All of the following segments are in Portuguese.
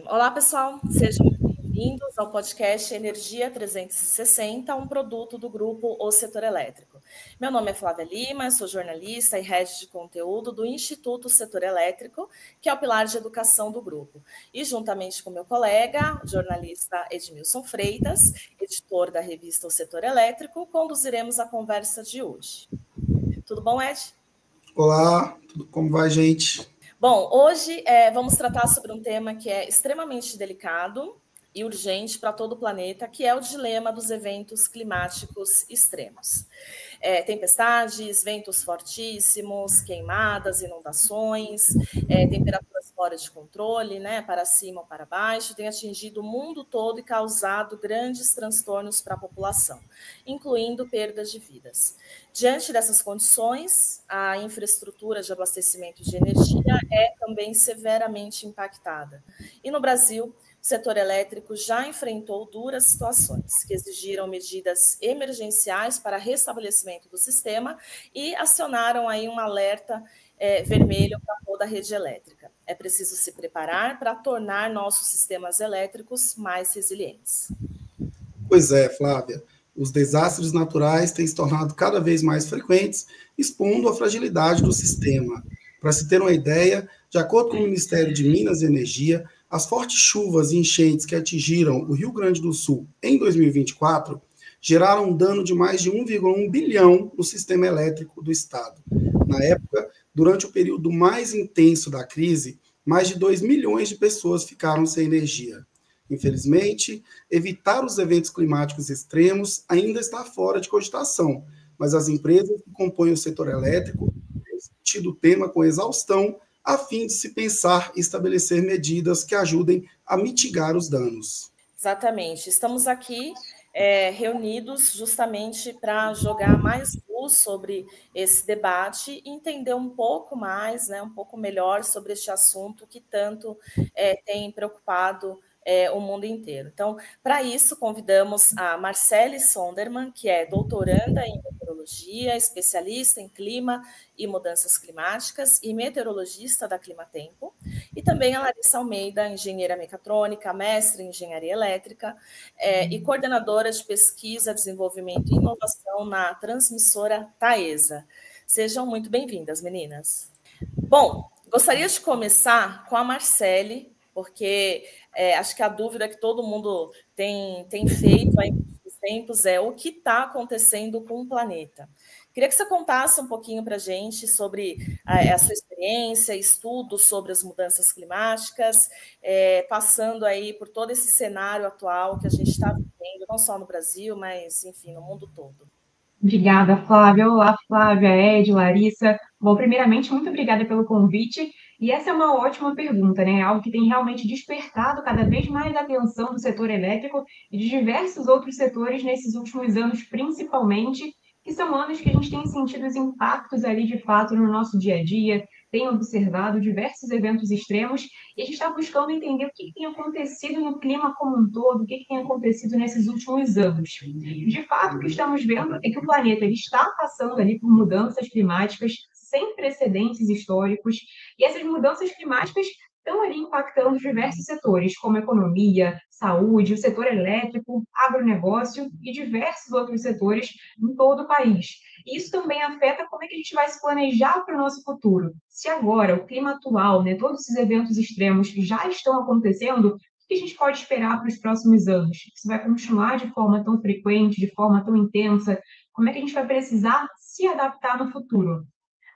Olá, pessoal. Sejam bem-vindos ao podcast Energia 360, um produto do grupo O Setor Elétrico. Meu nome é Flávia Lima, sou jornalista e head de conteúdo do Instituto Setor Elétrico, que é o pilar de educação do grupo. E juntamente com meu colega, o jornalista Edmilson Freitas, editor da revista O Setor Elétrico, conduziremos a conversa de hoje. Tudo bom, Ed? Olá, como vai, gente? Bom, hoje vamos tratar sobre um tema que é extremamente delicado e urgente para todo o planeta, que é o dilema dos eventos climáticos extremos. Tempestades, ventos fortíssimos, queimadas, inundações, temperaturas fora de controle, né, para cima ou para baixo, tem atingido o mundo todo e causado grandes transtornos para a população, incluindo perdas de vidas. Diante dessas condições, a infraestrutura de abastecimento de energia é também severamente impactada. E no Brasil, o setor elétrico já enfrentou duras situações que exigiram medidas emergenciais para restabelecimento do sistema e acionaram aí um alerta vermelho para toda a rede elétrica. É preciso se preparar para tornar nossos sistemas elétricos mais resilientes. Pois é, Flávia. Os desastres naturais têm se tornado cada vez mais frequentes, expondo a fragilidade do sistema. Para se ter uma ideia, de acordo com o Ministério de Minas e Energia, as fortes chuvas e enchentes que atingiram o Rio Grande do Sul em 2024 geraram um dano de mais de 1,1 bilhão no sistema elétrico do estado. Na época, durante o período mais intenso da crise, mais de 2 milhões de pessoas ficaram sem energia. Infelizmente, evitar os eventos climáticos extremos ainda está fora de cogitação, mas as empresas que compõem o setor elétrico têm discutido o tema com exaustão, a fim de se pensar e estabelecer medidas que ajudem a mitigar os danos. Exatamente. Estamos aqui reunidos justamente para jogar mais luz sobre esse debate e entender um pouco mais, né, um pouco melhor sobre este assunto que tanto tem preocupado o mundo inteiro. Então, para isso, convidamos a Marcele Sondermann, que é doutoranda em meteorologia, especialista em clima e mudanças climáticas e meteorologista da Climatempo, e também a Larissa Almeida, engenheira mecatrônica, mestre em engenharia elétrica e coordenadora de pesquisa, desenvolvimento e inovação na transmissora Taesa. Sejam muito bem-vindas, meninas. Bom, gostaria de começar com a Marcele, porque acho que a dúvida que todo mundo tem feito aí nos tempos é o que está acontecendo com o planeta. Queria que você contasse um pouquinho para a gente sobre a sua experiência, estudos sobre as mudanças climáticas, passando aí por todo esse cenário atual que a gente está vivendo, não só no Brasil, mas, enfim, no mundo todo. Obrigada, Flávia. Olá, Flávia, Ed, Larissa. Bom, primeiramente, muito obrigada pelo convite. E essa é uma ótima pergunta, né? Algo que tem realmente despertado cada vez mais a atenção do setor elétrico e de diversos outros setores nesses últimos anos, principalmente, que são anos que a gente tem sentido os impactos ali de fato no nosso dia a dia, tem observado diversos eventos extremos e a gente está buscando entender o que tem acontecido no clima como um todo, o que tem acontecido nesses últimos anos. De fato, o que estamos vendo é que o planeta ele está passando ali por mudanças climáticas sem precedentes históricos, e essas mudanças climáticas estão ali impactando diversos setores, como economia, saúde, o setor elétrico, agronegócio e diversos outros setores em todo o país. E isso também afeta como é que a gente vai se planejar para o nosso futuro. Se agora o clima atual, né, todos esses eventos extremos já estão acontecendo, o que a gente pode esperar para os próximos anos? Isso vai continuar de forma tão frequente, de forma tão intensa? Como é que a gente vai precisar se adaptar no futuro?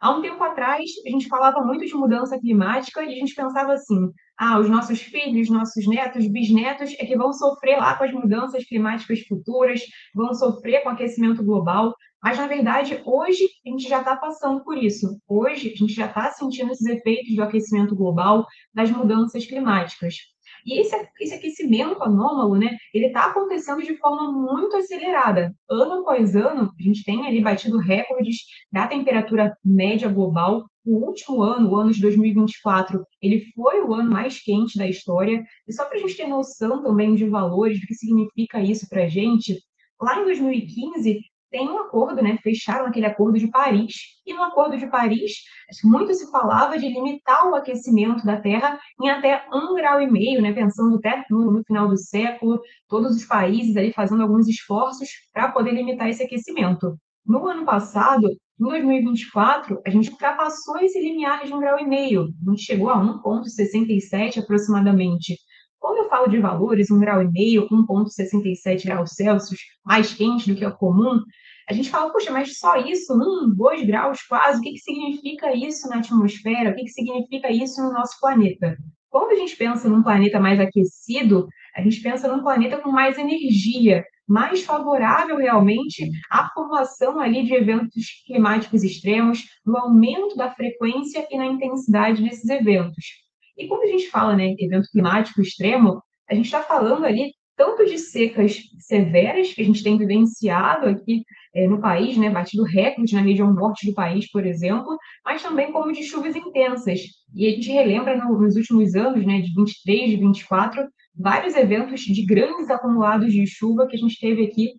Há um tempo atrás, a gente falava muito de mudança climática e a gente pensava assim: os nossos filhos, nossos netos, bisnetos é que vão sofrer lá com as mudanças climáticas futuras, vão sofrer com o aquecimento global. Mas, na verdade, hoje a gente já está passando por isso. Hoje a gente já está sentindo esses efeitos do aquecimento global, das mudanças climáticas. E esse aquecimento anômalo, né, ele está acontecendo de forma muito acelerada. Ano após ano, a gente tem ali batido recordes da temperatura média global. O último ano, o ano de 2024, ele foi o ano mais quente da história. E só para a gente ter noção também de valores, do que significa isso para a gente, lá em 2015, tem um acordo, né? Fecharam aquele acordo de Paris, e no acordo de Paris, muito se falava de limitar o aquecimento da Terra em até 1,5 graus, né? Pensando até no final do século, todos os países ali fazendo alguns esforços para poder limitar esse aquecimento. No ano passado, em 2024, a gente ultrapassou esse limiar de 1,5 graus, a gente chegou a 1,67 aproximadamente. Quando eu falo de valores, 1,5 graus, 1,67 graus Celsius, mais quente do que é comum, a gente fala, poxa, mas só isso, 2 graus quase, o que significa isso na atmosfera? O que significa isso no nosso planeta? Quando a gente pensa num planeta mais aquecido, a gente pensa num planeta com mais energia, mais favorável realmente à formação ali de eventos climáticos extremos, no aumento da frequência e na intensidade desses eventos. E quando a gente fala, né, evento climático extremo, a gente está falando ali tanto de secas severas, que a gente tem vivenciado aqui no país, né, batido recorde na região norte do país, por exemplo, mas também como de chuvas intensas. E a gente relembra nos últimos anos, né, de 23, de 24, vários eventos de grandes acumulados de chuva que a gente teve aqui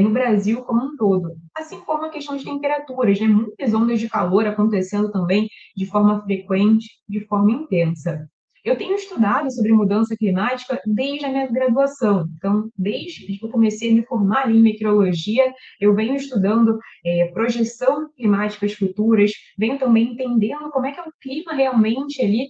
no Brasil como um todo. Assim como a questão de temperaturas, né, muitas ondas de calor acontecendo também de forma frequente, de forma intensa. Eu tenho estudado sobre mudança climática desde a minha graduação. Então, desde que eu comecei a me formar em meteorologia, eu venho estudando projeção climáticas futuras, venho também entendendo como é que o clima realmente ali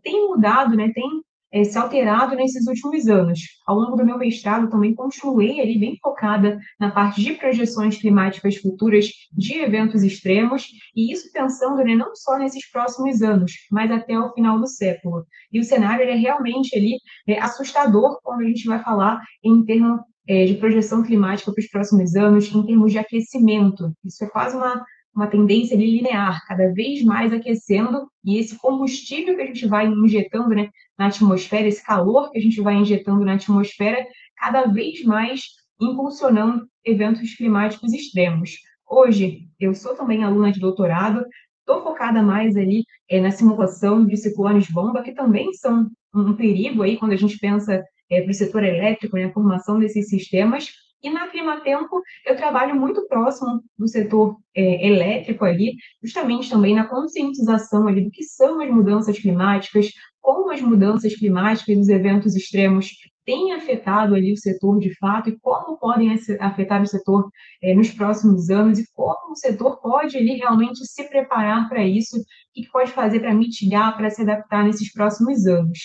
tem mudado, né, tem se alterado nesses últimos anos. Ao longo do meu mestrado, também continuei ali bem focada na parte de projeções climáticas futuras de eventos extremos, e isso pensando, né, não só nesses próximos anos, mas até o final do século. E o cenário é realmente ali assustador quando a gente vai falar em termos de projeção climática para os próximos anos, em termos de aquecimento. Isso é quase uma tendência ali linear, cada vez mais aquecendo, e esse combustível que a gente vai injetando, né, na atmosfera, esse calor que a gente vai injetando na atmosfera, cada vez mais impulsionando eventos climáticos extremos. Hoje, eu sou também aluna de doutorado, estou focada mais ali na simulação de ciclones bomba, que também são um perigo aí quando a gente pensa para o setor elétrico, né, a formação desses sistemas. E na Climatempo, eu trabalho muito próximo do setor elétrico ali, justamente também na conscientização ali do que são as mudanças climáticas, como as mudanças climáticas e os eventos extremos têm afetado ali o setor de fato e como podem afetar o setor nos próximos anos e como o setor pode ali realmente se preparar para isso, o que pode fazer para mitigar, para se adaptar nesses próximos anos.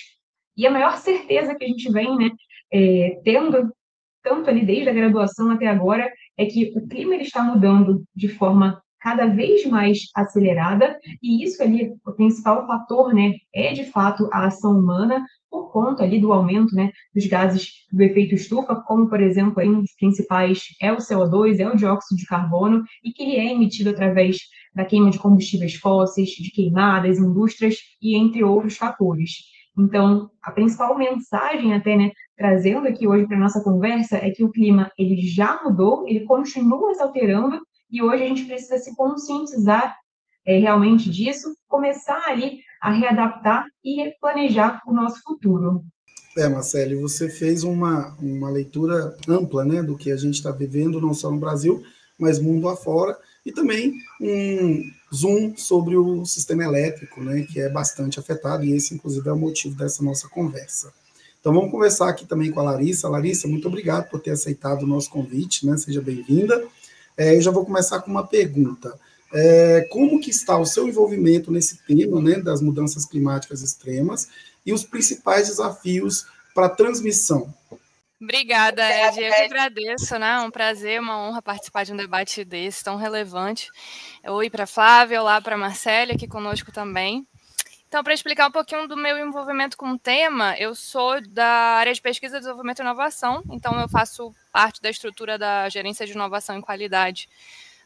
E a maior certeza que a gente vem, né, tendo tanto ali desde a graduação até agora, é que o clima ele está mudando de forma cada vez mais acelerada, e isso ali, o principal fator, né, é de fato a ação humana, por conta ali do aumento, né, dos gases do efeito estufa, como, por exemplo, aí, um dos principais é o CO2, é o dióxido de carbono, e que ele é emitido através da queima de combustíveis fósseis, de queimadas, indústrias, e entre outros fatores. Então, a principal mensagem até, né, trazendo aqui hoje para a nossa conversa é que o clima ele já mudou, ele continua se alterando e hoje a gente precisa se conscientizar realmente disso, começar ali a readaptar e planejar o nosso futuro. Marcele, você fez uma leitura ampla, né, do que a gente está vivendo, não só no Brasil, mas mundo afora, e também um zoom sobre o sistema elétrico, né, que é bastante afetado, e esse, inclusive, é o motivo dessa nossa conversa. Então, vamos conversar aqui também com a Larissa. Larissa, muito obrigado por ter aceitado o nosso convite, né, seja bem-vinda. Eu já vou começar com uma pergunta. Como que está o seu envolvimento nesse tema, né, das mudanças climáticas extremas e os principais desafios para a transmissão? Obrigada, Ed. Eu que agradeço, né? É um prazer, uma honra participar de um debate desse tão relevante. Oi para a Flávia, olá para a Marcele, aqui conosco também. Então, para explicar um pouquinho do meu envolvimento com o tema, eu sou da área de pesquisa, desenvolvimento e inovação, então eu faço parte da estrutura da gerência de inovação e qualidade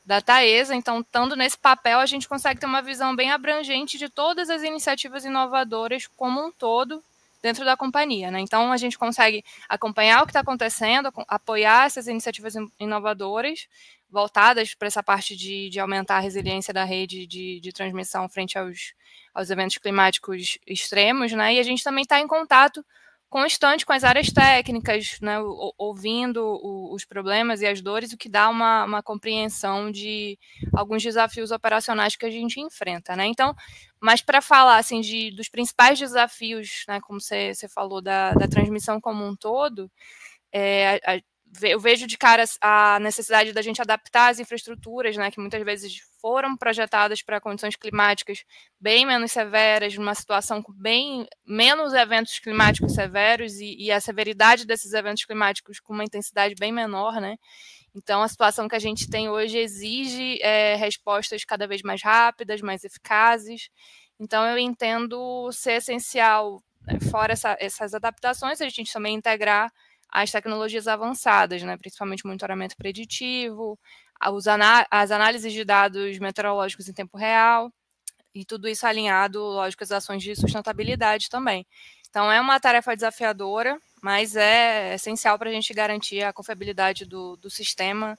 da Taesa. Então, estando nesse papel, a gente consegue ter uma visão bem abrangente de todas as iniciativas inovadoras como um todo dentro da companhia, né? Então, a gente consegue acompanhar o que está acontecendo, apoiar essas iniciativas inovadoras voltadas para essa parte de aumentar a resiliência da rede de transmissão frente aos eventos climáticos extremos, né? E a gente também está em contato constante com as áreas técnicas, né, ouvindo os problemas e as dores, o que dá uma compreensão de alguns desafios operacionais que a gente enfrenta, né? Então, mas para falar assim dos principais desafios, né, como você falou da transmissão como um todo, eu vejo de cara a necessidade da gente adaptar as infraestruturas, né, que muitas vezes foram projetadas para condições climáticas bem menos severas, numa situação com bem menos eventos climáticos severos e a severidade desses eventos climáticos com uma intensidade bem menor, né? Então, a situação que a gente tem hoje exige respostas cada vez mais rápidas, mais eficazes. Então, eu entendo ser essencial, fora essas adaptações, a gente também integrar as tecnologias avançadas, né, principalmente monitoramento preditivo, as análises de dados meteorológicos em tempo real, e tudo isso alinhado, lógico, às ações de sustentabilidade também. Então, é uma tarefa desafiadora, mas é essencial para a gente garantir a confiabilidade do sistema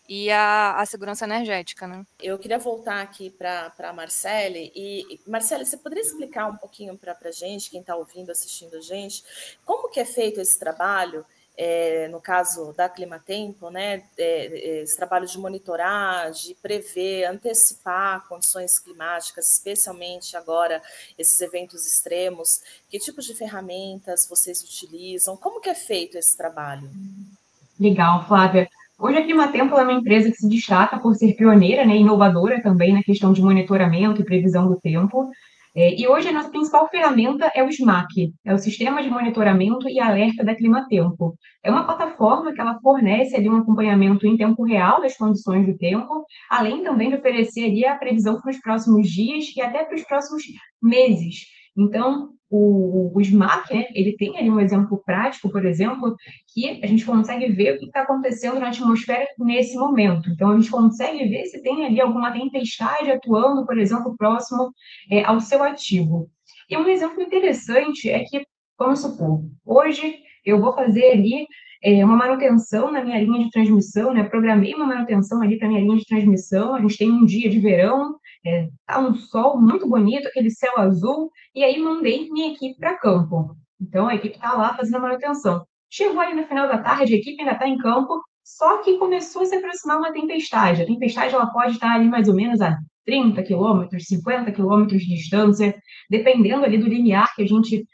e a segurança energética, né? Eu queria voltar aqui para a Marcele. E, Marcele, você poderia explicar um pouquinho para a gente, quem está ouvindo, assistindo a gente, como que é feito esse trabalho, no caso da Climatempo, né, esse trabalho de monitorar, de prever, antecipar condições climáticas, especialmente agora esses eventos extremos, que tipos de ferramentas vocês utilizam, como que é feito esse trabalho? Legal, Flávia. Hoje a Climatempo é uma empresa que se destaca por ser pioneira, né, inovadora também na questão de monitoramento e previsão do tempo. E hoje a nossa principal ferramenta é o SMAC, é o Sistema de Monitoramento e Alerta da Climatempo. É uma plataforma que ela fornece ali um acompanhamento em tempo real das condições do tempo, além também de oferecer ali a previsão para os próximos dias e até para os próximos meses. Então, o SMAC, né, ele tem ali um exemplo prático, por exemplo, que a gente consegue ver o que está acontecendo na atmosfera nesse momento. Então, a gente consegue ver se tem ali alguma tempestade atuando, por exemplo, próximo ao seu ativo. E um exemplo interessante é que, vamos supor, hoje eu vou fazer ali uma manutenção na minha linha de transmissão, né? Programei uma manutenção ali para minha linha de transmissão, a gente tem um dia de verão, tá um sol muito bonito, aquele céu azul, e aí mandei minha equipe para campo. Então, a equipe está lá fazendo a manutenção. Chegou ali no final da tarde, a equipe ainda está em campo, só que começou a se aproximar uma tempestade. A tempestade ela pode estar ali mais ou menos a 30 quilômetros, 50 quilômetros de distância, dependendo ali do limiar que a gente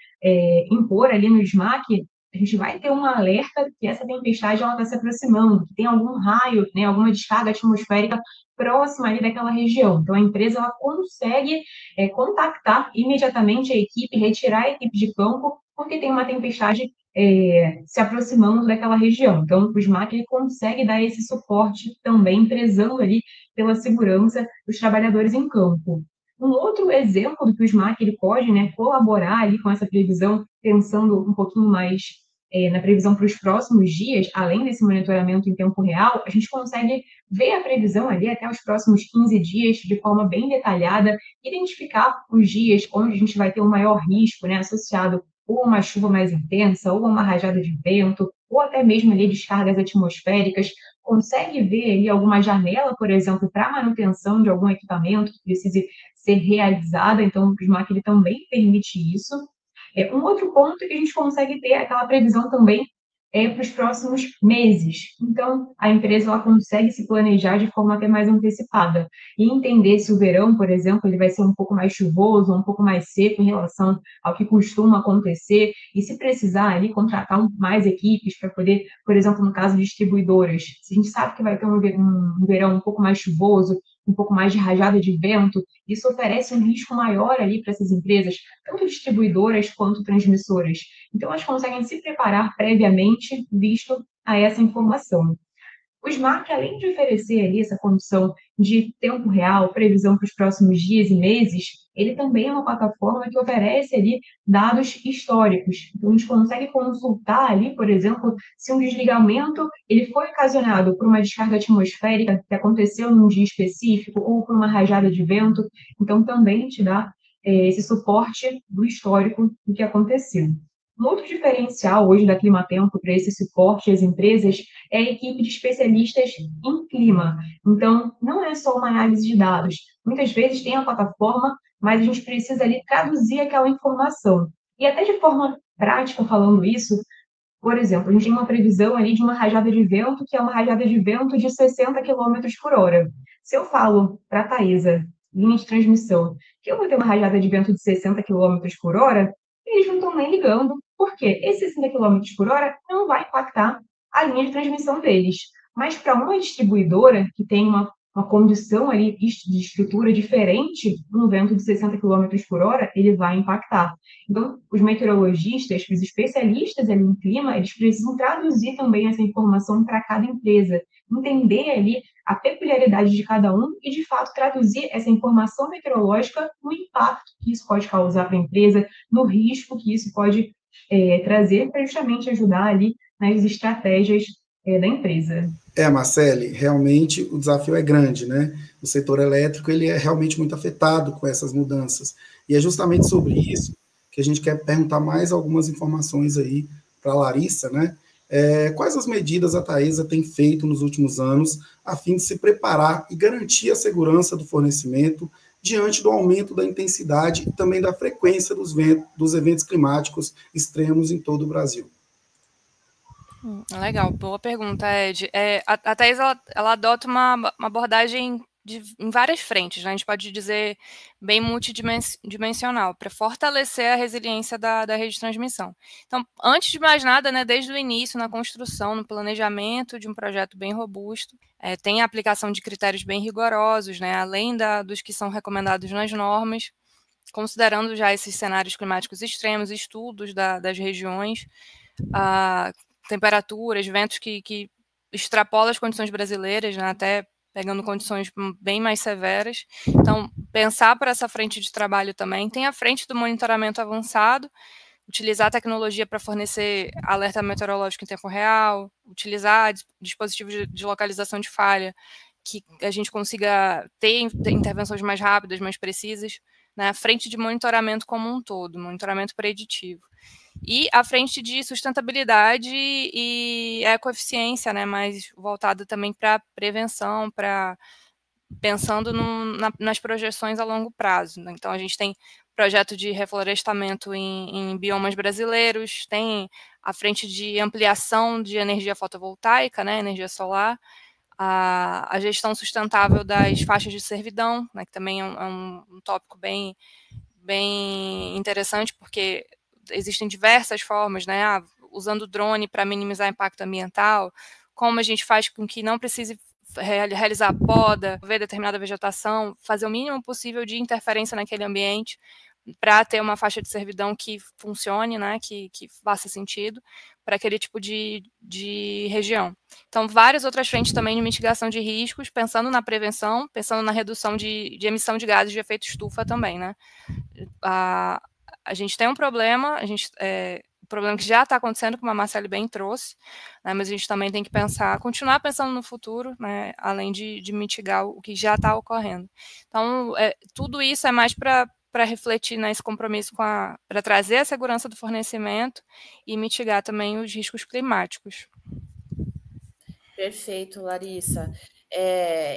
impor ali no SMAC, a gente vai ter um alerta que essa tempestade está se aproximando, que tem algum raio, né, alguma descarga atmosférica próxima ali daquela região. Então, a empresa ela consegue contactar imediatamente a equipe, retirar a equipe de campo, porque tem uma tempestade se aproximando daquela região. Então, o SMAC ele consegue dar esse suporte também, prezando ali pela segurança dos trabalhadores em campo. Um outro exemplo do que o SMAC ele pode, né, colaborar ali com essa previsão, pensando um pouquinho mais na previsão para os próximos dias, além desse monitoramento em tempo real, a gente consegue ver a previsão ali até os próximos 15 dias de forma bem detalhada, identificar os dias onde a gente vai ter o maior risco, né, associado ou uma chuva mais intensa, ou uma rajada de vento, ou até mesmo ali descargas atmosféricas, consegue ver ali alguma janela, por exemplo, para manutenção de algum equipamento que precise ser realizada, então o SMAC ele também permite isso. Um outro ponto que a gente consegue ter aquela previsão também para os próximos meses. Então, a empresa ela consegue se planejar de forma até mais antecipada e entender se o verão, por exemplo, ele vai ser um pouco mais chuvoso, um pouco mais seco em relação ao que costuma acontecer, e se precisar ali contratar mais equipes para poder, por exemplo, no caso de distribuidoras, se a gente sabe que vai ter um verão um pouco mais chuvoso, um pouco mais de rajada de vento, isso oferece um risco maior ali para essas empresas, tanto distribuidoras quanto transmissoras. Então, elas conseguem se preparar previamente, visto a essa informação. O SMAC, além de oferecer ali essa condição de tempo real, previsão para os próximos dias e meses, ele também é uma plataforma que oferece ali dados históricos. Então, a gente consegue consultar ali, por exemplo, se um desligamento ele foi ocasionado por uma descarga atmosférica que aconteceu num dia específico ou por uma rajada de vento. Então, também te dá esse suporte do histórico do que aconteceu. Um outro diferencial hoje da Climatempo para esse suporte às empresas é a equipe de especialistas em clima. Então, não é só uma análise de dados. Muitas vezes tem a plataforma, mas a gente precisa ali traduzir aquela informação. E até de forma prática, falando isso, por exemplo, a gente tem uma previsão ali de uma rajada de vento, que é uma rajada de vento de 60 quilômetros por hora. Se eu falo para a Taísa, linha de transmissão, que eu vou ter uma rajada de vento de 60 quilômetros por hora, eles não estão nem ligando, porque esse 60 quilômetros por hora não vai impactar a linha de transmissão deles. Mas para uma distribuidora que tem uma condição ali de estrutura diferente, um vento de 60 quilômetros por hora, ele vai impactar. Então, os meteorologistas, os especialistas ali em clima, eles precisam traduzir também essa informação para cada empresa, entender ali a peculiaridade de cada um e, de fato, traduzir essa informação meteorológica no impacto que isso pode causar para a empresa, no risco que isso pode trazer para justamente ajudar ali nas estratégias da empresa. Marcele, realmente o desafio é grande, né? O setor elétrico ele é realmente muito afetado com essas mudanças. E é justamente sobre isso que a gente quer perguntar mais algumas informações aí para a Larissa, né? Quais as medidas a Taesa tem feito nos últimos anos a fim de se preparar e garantir a segurança do fornecimento diante do aumento da intensidade e também da frequência dos eventos climáticos extremos em todo o Brasil? Legal, boa pergunta, Ed. A Taesa, ela adota uma abordagem em várias frentes, né? A gente pode dizer bem multidimensional, para fortalecer a resiliência da rede de transmissão. Então, antes de mais nada, né, desde o início, na construção, no planejamento de um projeto bem robusto, tem a aplicação de critérios bem rigorosos, né, além dos que são recomendados nas normas, considerando já esses cenários climáticos extremos, estudos das regiões, temperaturas, ventos que extrapolam as condições brasileiras, né, até pegando condições bem mais severas. Então, pensar por essa frente de trabalho também. Tem a frente do monitoramento avançado, utilizar a tecnologia para fornecer alerta meteorológico em tempo real, utilizar dispositivos de localização de falha, que a gente consiga ter intervenções mais rápidas, mais precisas, né? A frente de monitoramento como um todo, monitoramento preditivo. E a frente de sustentabilidade e ecoeficiência, né, mais voltada também para prevenção, pensando nas projeções a longo prazo, né? Então, a gente tem projeto de reflorestamento em biomas brasileiros, tem a frente de ampliação de energia fotovoltaica, né, energia solar, a gestão sustentável das faixas de servidão, né, que também é um tópico bem interessante, porque existem diversas formas, né, usando drone para minimizar impacto ambiental, como a gente faz com que não precise realizar poda, ver determinada vegetação, fazer o mínimo possível de interferência naquele ambiente para ter uma faixa de servidão que funcione, né, que faça sentido para aquele tipo de região. Então, várias outras frentes também de mitigação de riscos, pensando na prevenção, pensando na redução de emissão de gases de efeito estufa também, né. A gente tem um problema, o problema que já está acontecendo, como a Marcele bem trouxe, né, mas a gente também tem que continuar pensando no futuro, né, além de mitigar o que já está ocorrendo. Então, tudo isso é mais para refletir nesse compromisso para trazer a segurança do fornecimento e mitigar também os riscos climáticos. Perfeito, Larissa.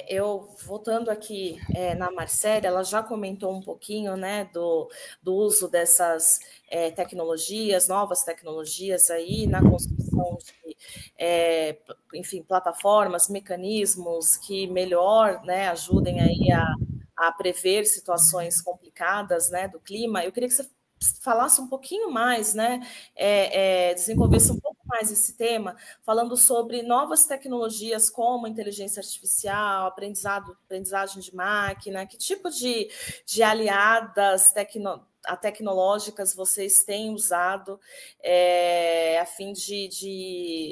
Eu, voltando aqui na Marcele, ela já comentou um pouquinho, né, do uso dessas tecnologias, novas tecnologias aí na construção de, enfim, plataformas, mecanismos que melhor, né, ajudem aí a prever situações complicadas, né, do clima. Eu queria que você falasse um pouquinho mais, né, desenvolvesse um pouco mais esse tema, falando sobre novas tecnologias como inteligência artificial, aprendizagem de máquina, que tipo de aliadas tecnológicas vocês têm usado a fim de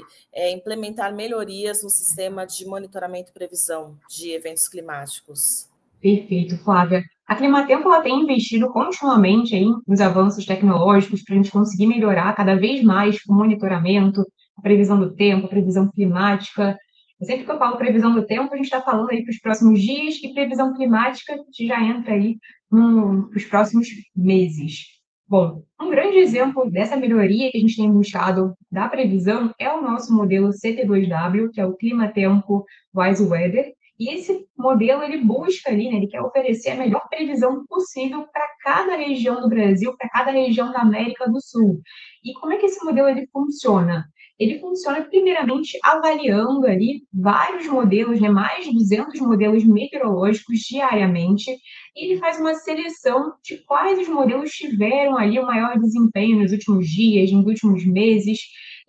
implementar melhorias no sistema de monitoramento e previsão de eventos climáticos? Perfeito, Flávia. A Climatempo ela tem investido continuamente aí nos avanços tecnológicos para a gente conseguir melhorar cada vez mais o monitoramento, a previsão do tempo, a previsão climática. Sempre que eu falo previsão do tempo, a gente está falando aí para os próximos dias, e previsão climática a gente já entra aí nos próximos meses. Bom, um grande exemplo dessa melhoria que a gente tem buscado da previsão é o nosso modelo CT2W, que é o Climatempo Wise Weather, E esse modelo, ele busca ali, né, ele quer oferecer a melhor previsão possível para cada região do Brasil, para cada região da América do Sul. E como é que esse modelo ele funciona? Ele funciona primeiramente avaliando ali vários modelos, né, mais de 200 modelos meteorológicos diariamente, e ele faz uma seleção de quais os modelos tiveram ali o maior desempenho nos últimos dias, nos últimos meses,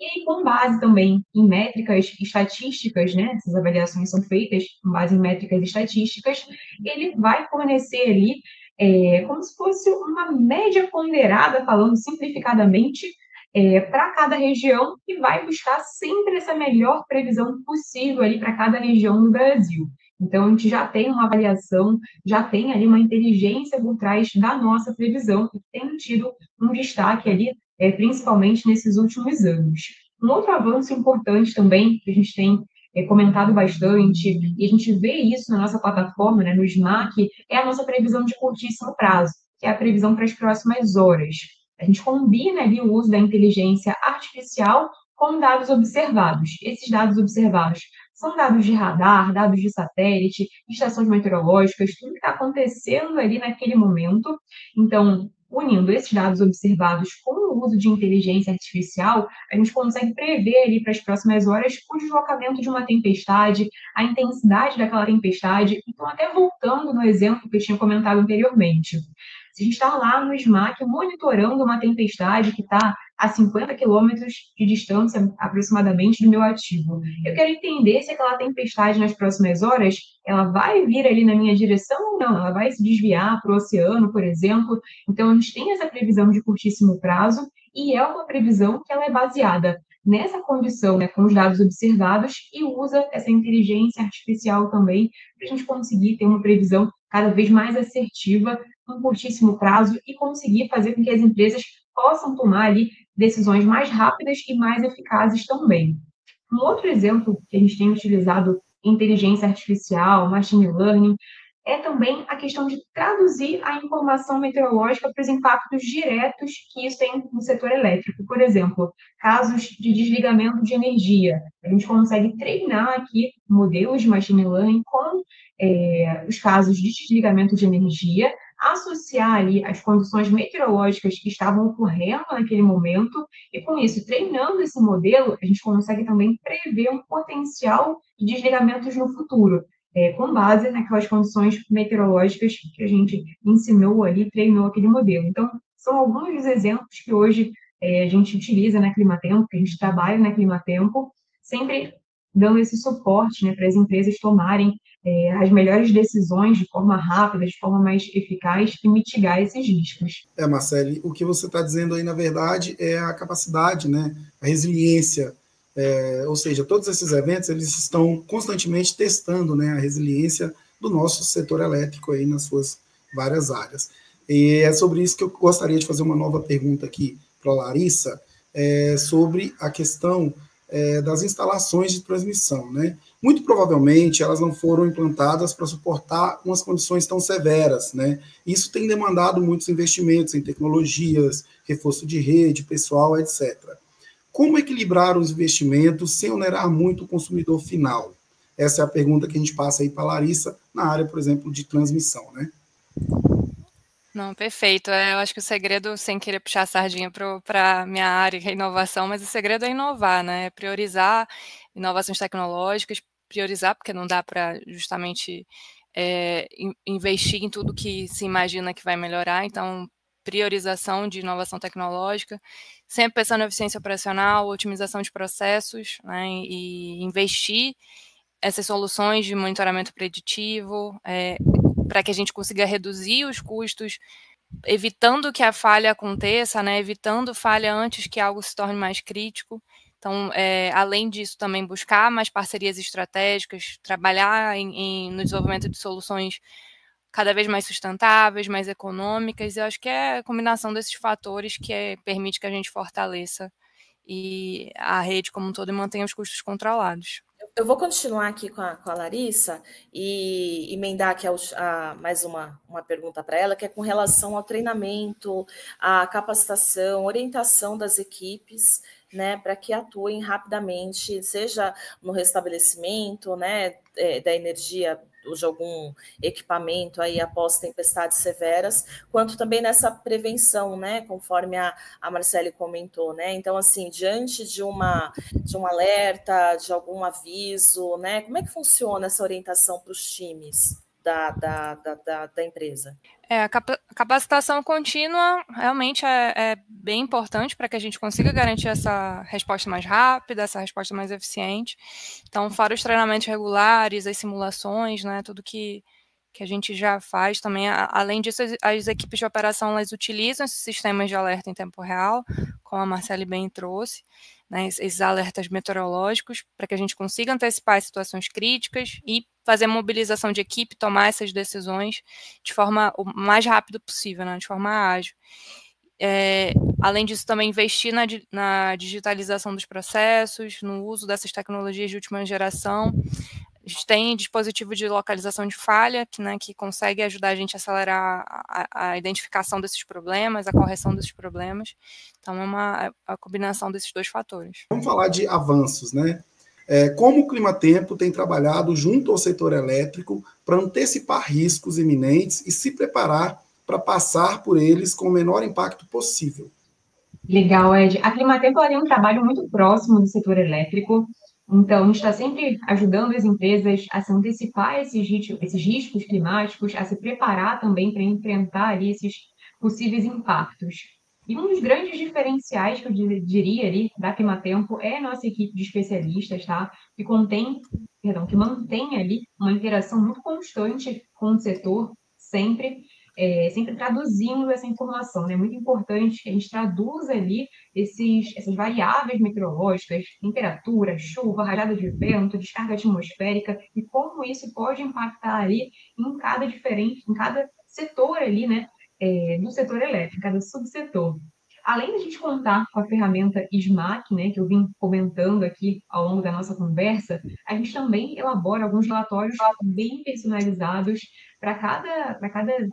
e aí, com base também em métricas estatísticas, né, essas avaliações são feitas com base em métricas estatísticas, ele vai fornecer ali como se fosse uma média ponderada, falando simplificadamente, para cada região e vai buscar sempre essa melhor previsão possível ali para cada região do Brasil. Então, a gente já tem uma avaliação, já tem ali uma inteligência por trás da nossa previsão e tem tido um destaque ali, principalmente nesses últimos anos. Um outro avanço importante também, que a gente tem comentado bastante, e a gente vê isso na nossa plataforma, né, no SMAC, é a nossa previsão de curtíssimo prazo, que é a previsão para as próximas horas. A gente combina ali o uso da inteligência artificial com dados observados. Esses dados observados são dados de radar, dados de satélite, estações meteorológicas, tudo que está acontecendo ali naquele momento. Então, unindo esses dados observados com o uso de inteligência artificial, a gente consegue prever ali para as próximas horas o deslocamento de uma tempestade, a intensidade daquela tempestade. Então, até voltando no exemplo que eu tinha comentado anteriormente, se a gente está lá no SMAC monitorando uma tempestade que está a 50 quilômetros de distância aproximadamente do meu ativo, eu quero entender se aquela tempestade nas próximas horas ela vai vir ali na minha direção ou não, ela vai se desviar para o oceano, por exemplo. Então, a gente tem essa previsão de curtíssimo prazo e é uma previsão que ela é baseada nessa condição, né, com os dados observados e usa essa inteligência artificial também para a gente conseguir ter uma previsão cada vez mais assertiva em curtíssimo prazo e conseguir fazer com que as empresas possam tomar ali decisões mais rápidas e mais eficazes também. Um outro exemplo que a gente tem utilizado inteligência artificial, machine learning, é também a questão de traduzir a informação meteorológica para os impactos diretos que isso tem no setor elétrico. Por exemplo, casos de desligamento de energia. A gente consegue treinar aqui modelos de machine learning com os casos de desligamento de energia, associar ali as condições meteorológicas que estavam ocorrendo naquele momento, e com isso, treinando esse modelo, a gente consegue também prever um potencial de desligamentos no futuro, com base naquelas condições meteorológicas que a gente ensinou ali, treinou aquele modelo. Então, são alguns dos exemplos que hoje a gente utiliza na Climatempo, que a gente trabalha na Climatempo, sempre dando esse suporte, né, para as empresas tomarem as melhores decisões de forma rápida, de forma mais eficaz e mitigar esses riscos. Marcele, o que você está dizendo aí, na verdade, é a capacidade, né, a resiliência, ou seja, todos esses eventos, eles estão constantemente testando, né, a resiliência do nosso setor elétrico aí nas suas várias áreas. E é sobre isso que eu gostaria de fazer uma nova pergunta aqui para a Larissa, sobre a questão das instalações de transmissão, né? Muito provavelmente elas não foram implantadas para suportar umas condições tão severas, né? Isso tem demandado muitos investimentos em tecnologias, reforço de rede, pessoal, etc. Como equilibrar os investimentos sem onerar muito o consumidor final? Essa é a pergunta que a gente passa aí para a Larissa na área, por exemplo, de transmissão, né? Não, perfeito. Eu acho que o segredo, sem querer puxar a sardinha para a minha área, que é inovação, mas o segredo é inovar, né? É priorizar inovações tecnológicas, priorizar, porque não dá para justamente investir em tudo que se imagina que vai melhorar, então priorização de inovação tecnológica, sempre pensando em eficiência operacional, otimização de processos, né? E investir essas soluções de monitoramento preditivo, para que a gente consiga reduzir os custos, evitando que a falha aconteça, né, evitando falha antes que algo se torne mais crítico. Então, além disso, também buscar mais parcerias estratégicas, trabalhar no desenvolvimento de soluções cada vez mais sustentáveis, mais econômicas. Eu acho que é a combinação desses fatores que permite que a gente fortaleça a rede como um todo e mantenha os custos controlados. Eu vou continuar aqui com a Larissa e emendar aqui mais uma pergunta para ela, que é com relação ao treinamento, à capacitação, orientação das equipes né, para que atuem rapidamente, seja no restabelecimento, né, da energia ou de algum equipamento aí após tempestades severas, quanto também nessa prevenção, né, conforme a Marcele comentou, né? Então, assim, diante de um alerta, de algum aviso, né, como é que funciona essa orientação para os times da empresa? A capacitação contínua realmente é bem importante para que a gente consiga garantir essa resposta mais rápida, essa resposta mais eficiente. Então, fora os treinamentos regulares, as simulações, né, tudo que a gente já faz também. Além disso, as equipes de operação elas utilizam esses sistemas de alerta em tempo real, como a Marcele bem trouxe, né, esses alertas meteorológicos, para que a gente consiga antecipar as situações críticas e fazer mobilização de equipe, tomar essas decisões de forma o mais rápido possível, né, de forma ágil. Além disso, também investir na digitalização dos processos, no uso dessas tecnologias de última geração. A gente tem dispositivo de localização de falha, que consegue ajudar a gente a acelerar a identificação desses problemas, a correção desses problemas. Então, é a combinação desses dois fatores. Vamos falar de avanços, né? Como o Climatempo tem trabalhado junto ao setor elétrico para antecipar riscos iminentes e se preparar para passar por eles com o menor impacto possível. Legal, Ed. A Climatempo tem um trabalho muito próximo do setor elétrico, então a gente está sempre ajudando as empresas a se antecipar esses riscos climáticos, a se preparar também para enfrentar ali esses possíveis impactos. E um dos grandes diferenciais que eu diria ali da Climatempo é a nossa equipe de especialistas, tá? Que mantém ali uma interação muito constante com o setor, sempre traduzindo essa informação. É muito importante que a gente traduza ali essas variáveis meteorológicas, temperatura, chuva, rajada de vento, descarga atmosférica, e como isso pode impactar ali em cada setor ali, né, do setor elétrico, cada subsetor. Além da gente contar com a ferramenta SMAC, né, que eu vim comentando aqui ao longo da nossa conversa, a gente também elabora alguns relatórios bem personalizados para cada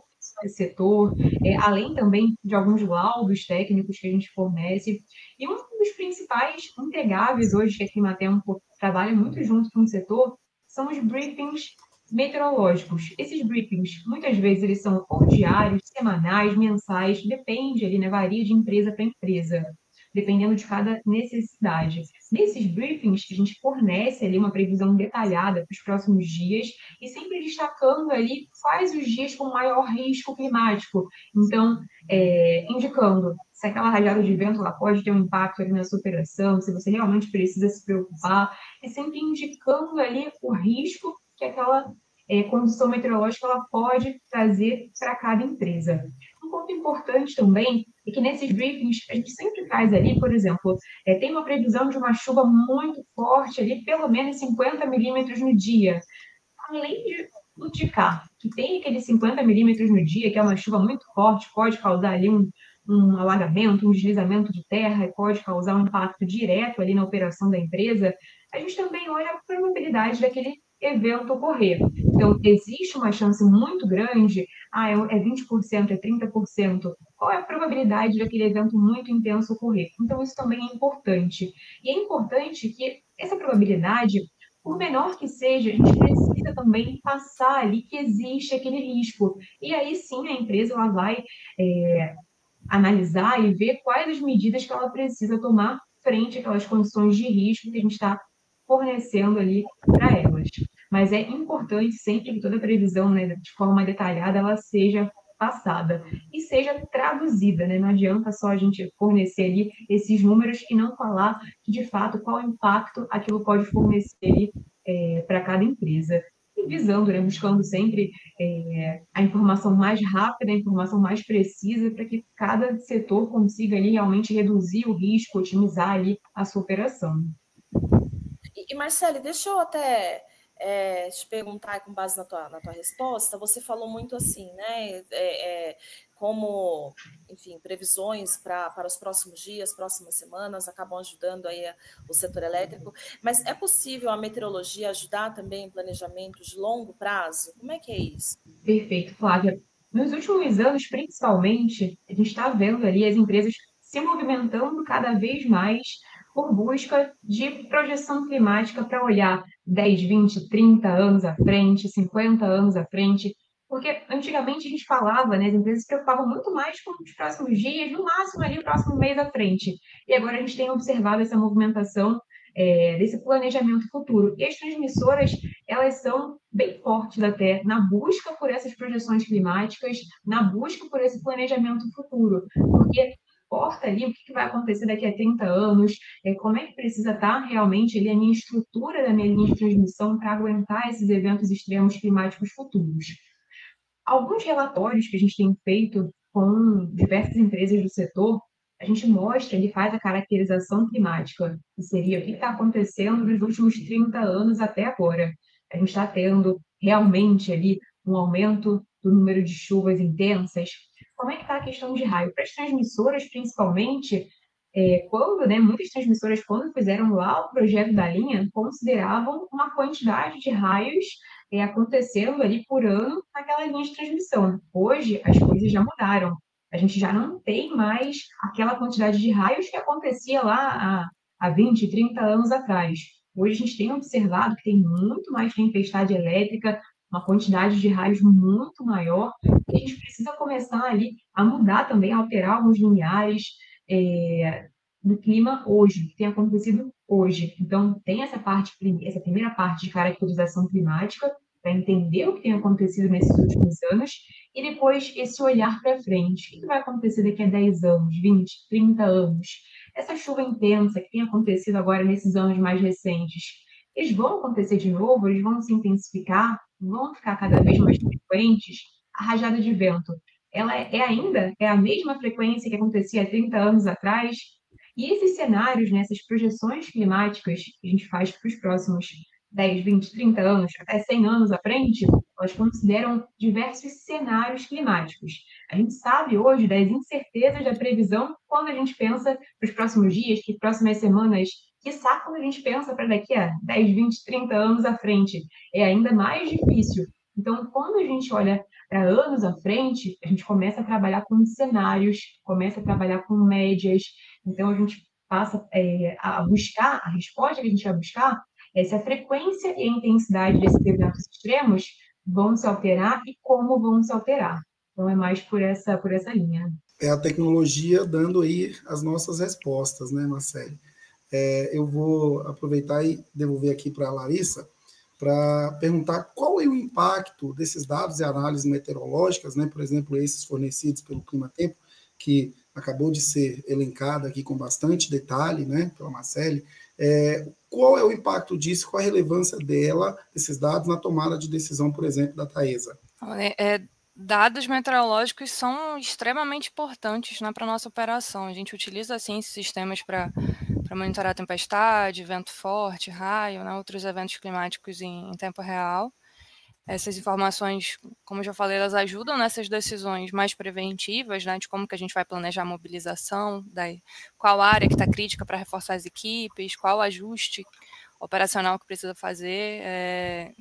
setor, além também de alguns laudos técnicos que a gente fornece. E um dos principais entregáveis hoje que a Climatempo trabalha muito junto com o setor são os briefings meteorológicos. Esses briefings, muitas vezes, eles são ou diários, semanais, mensais, depende ali, né, varia de empresa para empresa, dependendo de cada necessidade. Nesses briefings, a gente fornece ali uma previsão detalhada para os próximos dias e sempre destacando ali quais os dias com maior risco climático. Então, indicando se aquela rajada de vento ela pode ter um impacto ali na sua operação, se você realmente precisa se preocupar, e sempre indicando ali o risco que aquela condição meteorológica ela pode trazer para cada empresa. Um ponto importante também é que nesses briefings a gente sempre traz ali, por exemplo, tem uma previsão de uma chuva muito forte ali, pelo menos 50 milímetros no dia. Além de indicar que tem aqueles 50 milímetros no dia, que é uma chuva muito forte, pode causar ali um alagamento, um deslizamento de terra, e pode causar um impacto direto ali na operação da empresa, a gente também olha a probabilidade daquele evento ocorrer. Então, existe uma chance muito grande, é 20%, é 30%. Qual é a probabilidade daquele evento muito intenso ocorrer? Então, isso também é importante. E é importante que essa probabilidade, por menor que seja, a gente precisa também passar ali que existe aquele risco. E aí sim a empresa ela vai analisar e ver quais as medidas que ela precisa tomar frente àquelas condições de risco que a gente está fornecendo ali para elas. Mas é importante sempre que toda a previsão, né, de forma detalhada, ela seja passada e seja traduzida, né? Não adianta só a gente fornecer ali esses números e não falar de fato qual impacto aquilo pode fornecer ali para cada empresa. E visando, né, buscando sempre a informação mais rápida, a informação mais precisa, para que cada setor consiga ali realmente reduzir o risco, otimizar ali a sua operação. E Marcele, deixa eu até te perguntar, com base na tua resposta, você falou muito assim, né? Como, enfim, previsões para os próximos dias, próximas semanas, acabam ajudando aí o setor elétrico, mas é possível a meteorologia ajudar também em planejamento de longo prazo? Como é que é isso? Perfeito, Flávia. Nos últimos anos, principalmente, a gente está vendo ali as empresas se movimentando cada vez mais por busca de projeção climática para olhar 10, 20, 30 anos à frente, 50 anos à frente, porque antigamente a gente falava, né, as empresas se preocupavam muito mais com os próximos dias, no máximo ali o próximo mês à frente. E agora a gente tem observado essa movimentação desse planejamento futuro. E as transmissoras, elas são bem fortes até na busca por essas projeções climáticas, na busca por esse planejamento futuro, porque importa ali o que vai acontecer daqui a 30 anos, como é que precisa estar realmente ali a minha estrutura da minha linha de transmissão para aguentar esses eventos extremos climáticos futuros. Alguns relatórios que a gente tem feito com diversas empresas do setor, a gente mostra, ele faz a caracterização climática, que seria o que está acontecendo nos últimos 30 anos até agora. A gente está tendo realmente ali um aumento do número de chuvas intensas. Como é que está a questão de raio? Para as transmissoras, principalmente, quando, né, muitas transmissoras, quando fizeram lá o projeto da linha, consideravam uma quantidade de raios acontecendo ali por ano naquela linha de transmissão. Hoje, as coisas já mudaram. A gente já não tem mais aquela quantidade de raios que acontecia lá há 20, 30 anos atrás. Hoje, a gente tem observado que tem muito mais tempestade elétrica, uma quantidade de raios muito maior, e a gente precisa começar ali a mudar também, a alterar alguns lineares, do clima hoje, que tem acontecido hoje. Então, tem essa primeira parte de caracterização climática, para entender o que tem acontecido nesses últimos anos, e depois esse olhar para frente. O que vai acontecer daqui a 10 anos, 20, 30 anos? Essa chuva intensa que tem acontecido agora nesses anos mais recentes, eles vão acontecer de novo? Eles vão se intensificar? Vão ficar cada vez mais frequentes? A rajada de vento, ela é a mesma frequência que acontecia há 30 anos atrás? E esses cenários, né, essas projeções climáticas que a gente faz para os próximos 10, 20, 30 anos, até 100 anos à frente, elas consideram diversos cenários climáticos. A gente sabe hoje das incertezas da previsão quando a gente pensa para os próximos dias, que próximas semanas, quiçá quando a gente pensa para daqui a 10, 20, 30 anos à frente. É ainda mais difícil. Então, quando a gente olha para anos à frente, a gente começa a trabalhar com cenários, começa a trabalhar com médias. Então, a gente passa a buscar, a resposta que a gente vai buscar é se a frequência e a intensidade desses eventos extremos vão se alterar e como vão se alterar. Então, é mais por essa linha. É a tecnologia dando aí as nossas respostas, né, Marcele? Eu vou aproveitar e devolver aqui para a Larissa para perguntar qual é o impacto desses dados e análises meteorológicas, né, por exemplo, esses fornecidos pelo Clima Tempo, que acabou de ser elencada aqui com bastante detalhe, né, pela Marcele. Qual é o impacto disso, qual a relevância desses dados na tomada de decisão, por exemplo, da Taesa? Dados meteorológicos são extremamente importantes, né, para a nossa operação. A gente utiliza, assim, esses sistemas para monitorar tempestade, vento forte, raio, né, outros eventos climáticos em tempo real. Essas informações, como eu já falei, elas ajudam nessas decisões mais preventivas, né, de como que a gente vai planejar a mobilização, qual área que está crítica para reforçar as equipes, qual ajuste operacional que precisa fazer,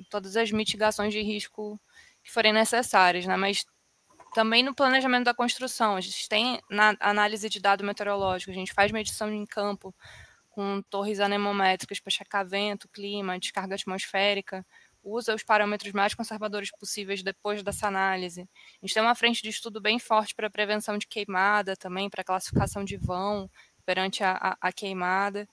todas as mitigações de risco que forem necessárias, né, mas também no planejamento da construção, a gente tem na análise de dado meteorológico, a gente faz medição em campo com torres anemométricas para checar vento, clima, descarga atmosférica, usa os parâmetros mais conservadores possíveis depois dessa análise. A gente tem uma frente de estudo bem forte para prevenção de queimada também, para classificação de vão perante a queimada,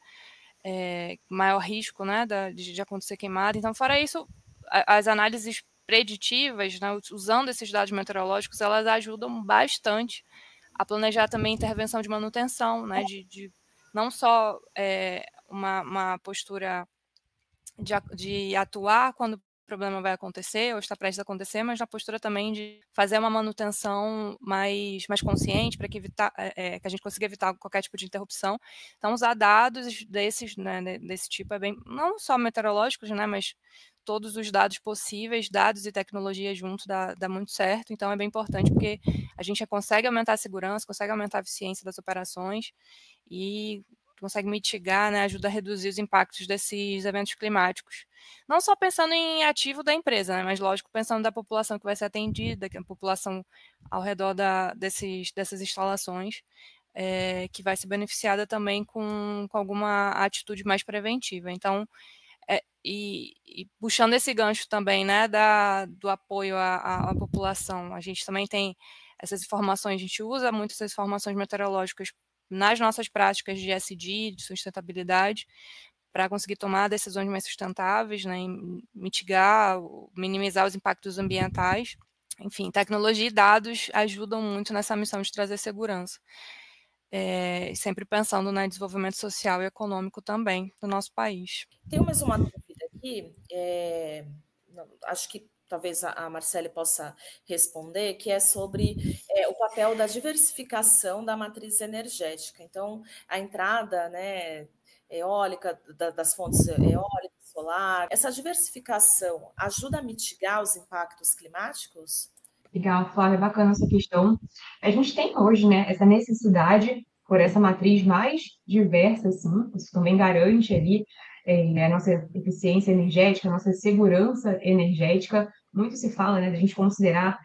maior risco, né, de acontecer queimada. Então, fora isso, as análises preditivas, né, usando esses dados meteorológicos, elas ajudam bastante a planejar também intervenção de manutenção, né, de não só uma postura de atuar quando o problema vai acontecer ou está prestes a acontecer, mas na postura também de fazer uma manutenção mais consciente para que a gente consiga evitar qualquer tipo de interrupção. Então, usar dados desses, né, desse tipo é bem, não só meteorológicos, né, mas todos os dados possíveis, dados e tecnologia junto dá muito certo. Então, é bem importante porque a gente consegue aumentar a segurança, consegue aumentar a eficiência das operações e consegue mitigar, né, ajuda a reduzir os impactos desses eventos climáticos. Não só pensando em ativo da empresa, né, mas, lógico, pensando da população que vai ser atendida, que é a população ao redor dessas instalações. que vai ser beneficiada também com alguma atitude mais preventiva. Então, e puxando esse gancho também, né, do apoio à população, a gente também tem essas informações, a gente usa muito essas informações meteorológicas nas nossas práticas de ESG, de sustentabilidade, para conseguir tomar decisões mais sustentáveis, né, mitigar, minimizar os impactos ambientais. Enfim, tecnologia e dados ajudam muito nessa missão de trazer segurança. Sempre pensando no desenvolvimento social e econômico também do nosso país. Tem mais uma dúvida aqui, acho que talvez a Marcele possa responder, que é sobre o papel da diversificação da matriz energética. Então, a entrada, né, eólica, das fontes eólicas, solar, essa diversificação ajuda a mitigar os impactos climáticos? Legal, Flávia, bacana essa questão. A gente tem hoje, né, essa necessidade por essa matriz mais diversa, assim, isso também garante ali a nossa eficiência energética, a nossa segurança energética. Muito se fala, né, da gente considerar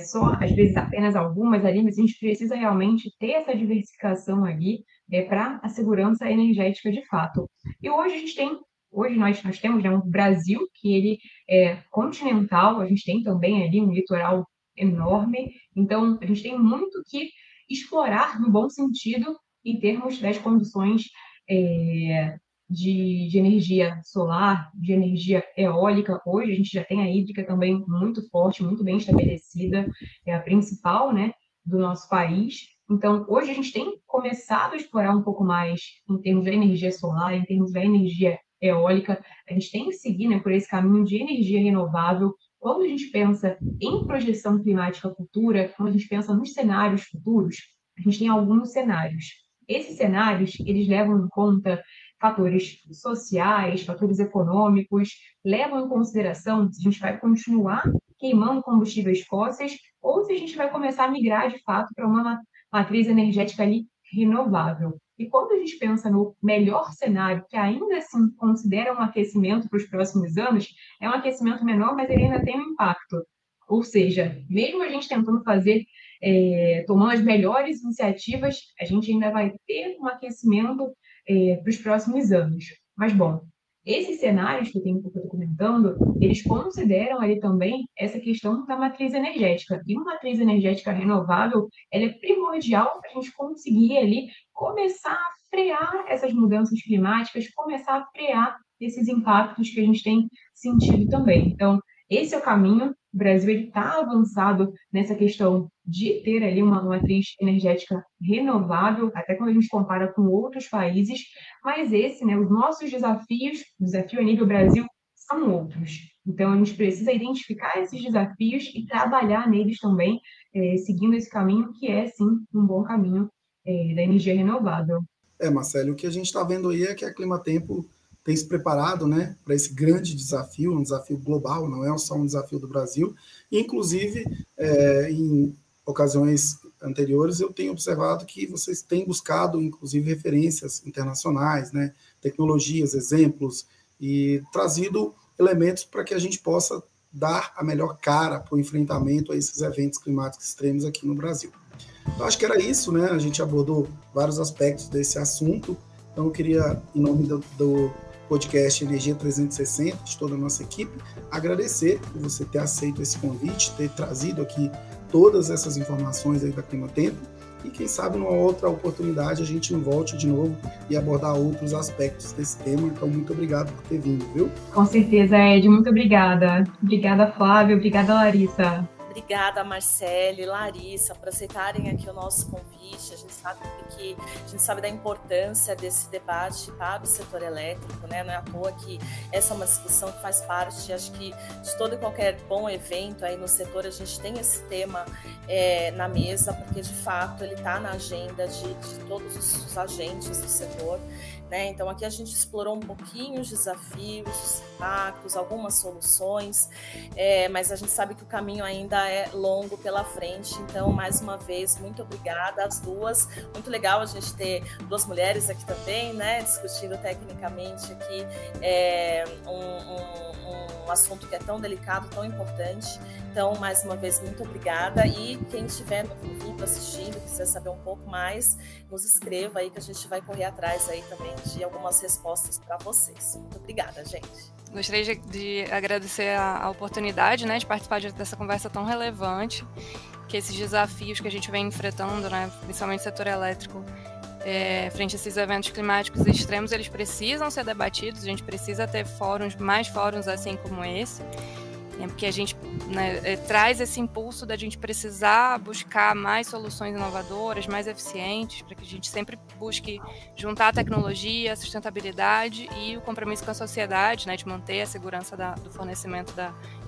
só, às vezes, apenas algumas ali, mas a gente precisa realmente ter essa diversificação ali para a segurança energética de fato. E hoje nós temos, né, um Brasil que ele é continental, a gente tem também ali um litoral enorme, então a gente tem muito que explorar no bom sentido em termos das condições de energia solar, de energia eólica. Hoje a gente já tem a hídrica também muito forte, muito bem estabelecida, é a principal, né, do nosso país. Então, hoje a gente tem começado a explorar um pouco mais em termos da energia solar, em termos da energia eólica. A gente tem que seguir, né, por esse caminho de energia renovável. Quando a gente pensa em projeção climática futura, quando a gente pensa nos cenários futuros, a gente tem alguns cenários. Esses cenários, eles levam em conta fatores sociais, fatores econômicos, levam em consideração se a gente vai continuar queimando combustíveis fósseis ou se a gente vai começar a migrar, de fato, para uma matriz energética ali renovável. E quando a gente pensa no melhor cenário, que ainda assim considera um aquecimento para os próximos anos, é um aquecimento menor, mas ele ainda tem um impacto. Ou seja, mesmo a gente tentando fazer, tomando as melhores iniciativas, a gente ainda vai ter um aquecimento para os próximos anos. Mas, bom, esses cenários que eu estou comentando, eles consideram ali também essa questão da matriz energética. E uma matriz energética renovável, ela é primordial para a gente conseguir ali começar a frear essas mudanças climáticas, começar a frear esses impactos que a gente tem sentido também. Então, esse é o caminho. O Brasil está avançado nessa questão de ter ali uma matriz energética renovável, até quando a gente compara com outros países, mas né, os nossos desafios, o desafio a nível Brasil, são outros. Então, a gente precisa identificar esses desafios e trabalhar neles também, seguindo esse caminho, que é, sim, um bom caminho da energia renovável. Marcelo, o que a gente está vendo aí é que a Climatempo tem se preparado, né, para esse grande desafio, um desafio global, não é só um desafio do Brasil. E, inclusive, em ocasiões anteriores, eu tenho observado que vocês têm buscado, inclusive, referências internacionais, né, tecnologias, exemplos, e trazido elementos para que a gente possa dar a melhor cara para o enfrentamento a esses eventos climáticos extremos aqui no Brasil. Eu acho que era isso, né? A gente abordou vários aspectos desse assunto. Então, eu queria, em nome do podcast Energia 360, de toda a nossa equipe, agradecer por você ter aceito esse convite, ter trazido aqui todas essas informações aí da Climatempo, e quem sabe numa outra oportunidade a gente volte de novo e abordar outros aspectos desse tema. Então, muito obrigado por ter vindo, viu? Com certeza, Ed, muito obrigada. Obrigada, Flávia, obrigada, Larissa. Obrigada, Marcele, Larissa, por aceitarem aqui o nosso convite. A gente sabe da importância desse debate para o setor elétrico, né? Não é à toa que essa é uma discussão que faz parte, acho que, de todo e qualquer bom evento aí no setor. A gente tem esse tema na mesa, porque de fato ele está na agenda de todos os agentes do setor. né? Então, aqui a gente explorou um pouquinho os desafios, os impactos, algumas soluções, mas a gente sabe que o caminho ainda é longo pela frente. Então, mais uma vez, muito obrigada às duas. Muito legal a gente ter duas mulheres aqui também, né? Discutindo tecnicamente aqui um assunto que é tão delicado, tão importante. Então, mais uma vez, muito obrigada. E quem estiver no futuro assistindo, quiser saber um pouco mais, nos escreva aí que a gente vai correr atrás aí também de algumas respostas para vocês. Muito obrigada, gente. Gostaria de agradecer a oportunidade, né, de participar dessa conversa tão relevante, que esses desafios que a gente vem enfrentando, né, principalmente no setor elétrico, frente a esses eventos climáticos extremos, eles precisam ser debatidos, a gente precisa ter mais fóruns assim como esse, porque a gente, né, traz esse impulso da gente precisar buscar mais soluções inovadoras, mais eficientes, para que a gente sempre busque juntar a tecnologia, a sustentabilidade e o compromisso com a sociedade, né, de manter a segurança do fornecimento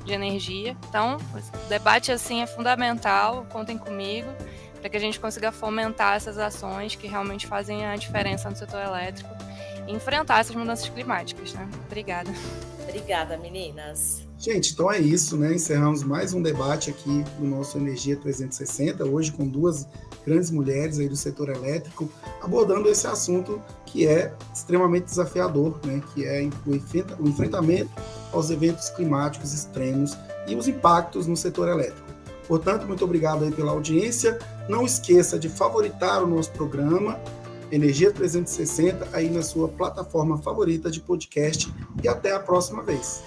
de energia. Então, o debate assim é fundamental, contem comigo, para que a gente consiga fomentar essas ações que realmente fazem a diferença no setor elétrico e enfrentar essas mudanças climáticas, né? Obrigada. Obrigada, meninas. Gente, então é isso, né? Encerramos mais um debate aqui no nosso Energia 360, hoje com duas grandes mulheres aí do setor elétrico, abordando esse assunto que é extremamente desafiador, né? Que é o enfrentamento aos eventos climáticos extremos e os impactos no setor elétrico. Portanto, muito obrigado aí pela audiência. Não esqueça de favoritar o nosso programa Energia 360 aí na sua plataforma favorita de podcast e até a próxima vez.